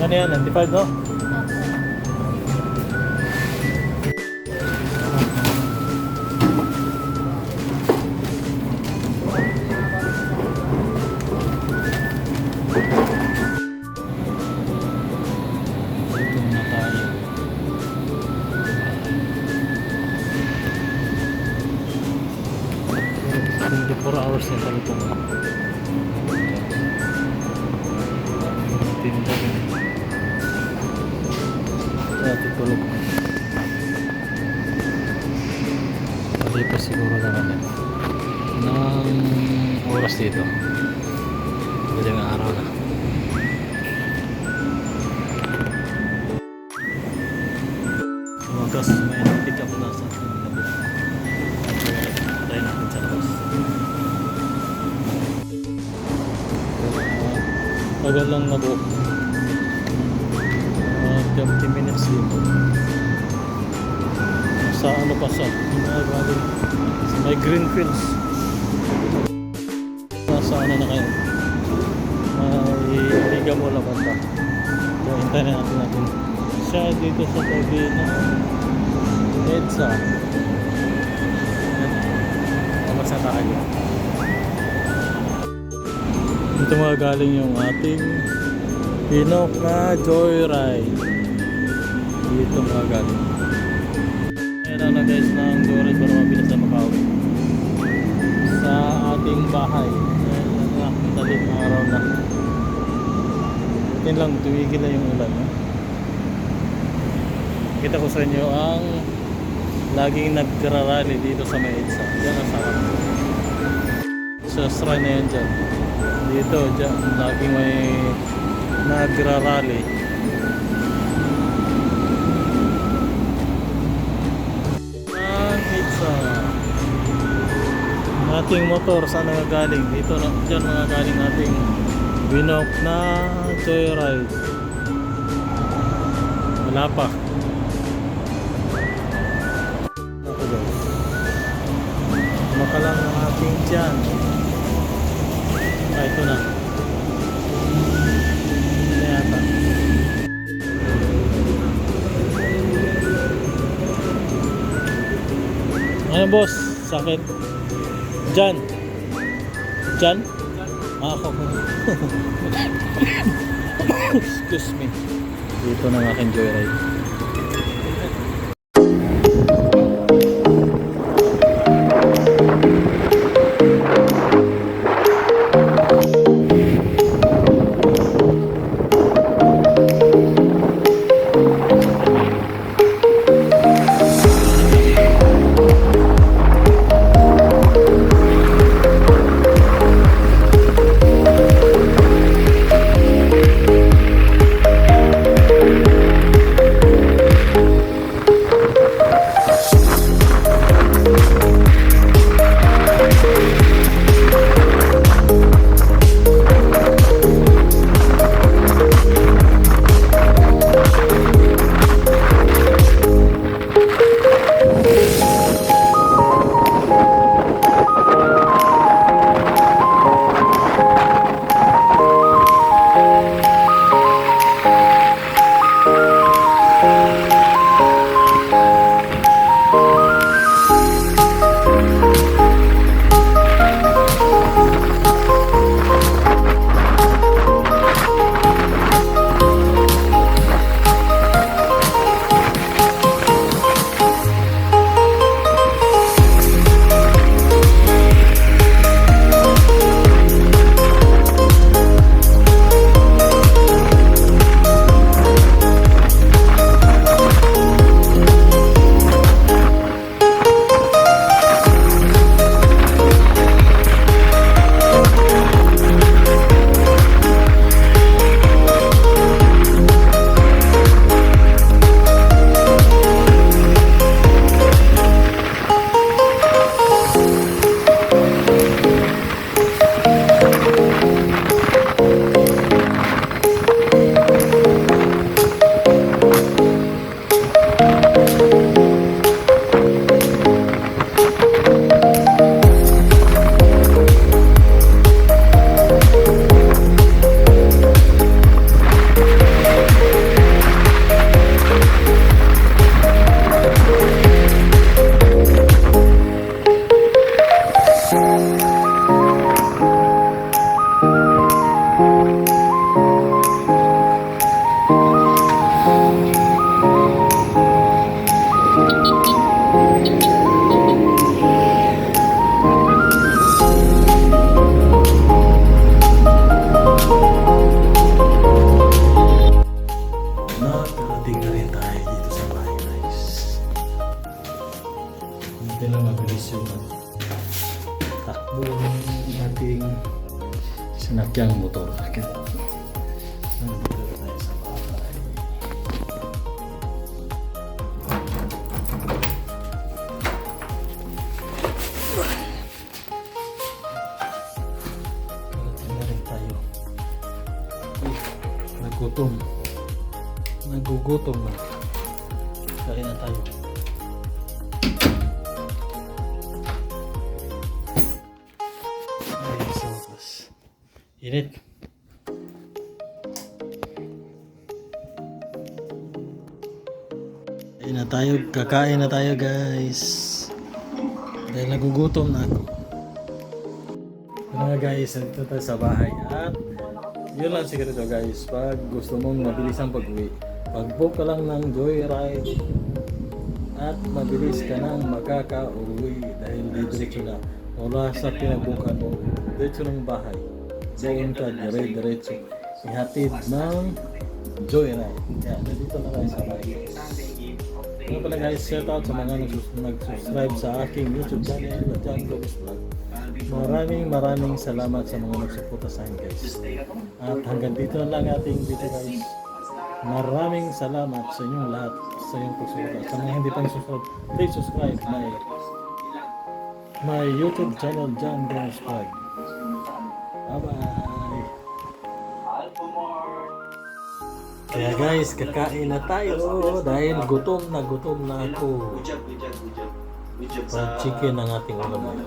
Ano yan? 95, no? Dito na tayo. 24 hours na pala ito. Tinda rin. Kaya tutulog. Palipas siguro na kami ng oras dito. Madaling araw na. Wagas may pick up na sa ating labas. Tayo natin sa labas. Tagal lang na po. 30 minutes dito. Sa ano pa sa may green fields. Nasa ano na kayo? May liga mo lang banda. So, hintayin natin siya dito sa tabi ng EDSA. Tapos na tayo. Dito mga galing yung ating Pinok na Joyride. Dito mga galing. Ayan na guys ng Joyride para mabilis na makauwi sa ating bahay. Ayan na, madaling araw na. Yan lang, tumigil na yung ulan. Kita ko sa inyo ang laging nagrarally dito sa may EDSA. Yan ang sarap. Sa shrine na yan dyan. Dito, dyan, laging may nagrarally. Ang EDSA. Ating motor, saan nagagaling? Dito na, dyan nagagaling ating Pinok na Joyride. Wala pa. Ako guys. Makalang ng ating dyan. Ito na. Ito yata. Ano boss? Sakit. Dyan. Dyan? Ako. Excuse me. Dito na ang aking Joyride. motor. Okay. Nandito tayo sa bahay. Karating na rin tayo. Uy, nagutom. Nagugutom na. Kain na tayo. Ay, sa wakas. Init. Kakain na tayo guys. Dahil nagugutom na ako. Ito na nga guys, nandito tayo sa bahay. At yun lang siguro guys, pag gusto mong mabilis ang pag-uwi, pag-book ka lang ng Joyride at mabilis ka nang makaka-uwi dahil diretso na. Wala sa pinagbukan mo, diretso ng bahay. Doon ka dire-diretso. Ihatid ng Joyride. Kaya nandito na tayo sa bahay. Ano pala guys, shout out sa mga nag-subscribe sa aking YouTube channel, John Gomez Vlog. Maraming salamat sa mga nagsuporta sa akin guys. At hanggang dito na lang ating video guys. Maraming salamat sa inyong lahat, sa inyong pagsuporta. Sa mga hindi pang subscribe, please subscribe my YouTube channel, John Gomez Vlog. Bye-bye! Kaya guys, kakain na tayo dahil gutom na ako. Good job. Fried chicken ang ating ulam.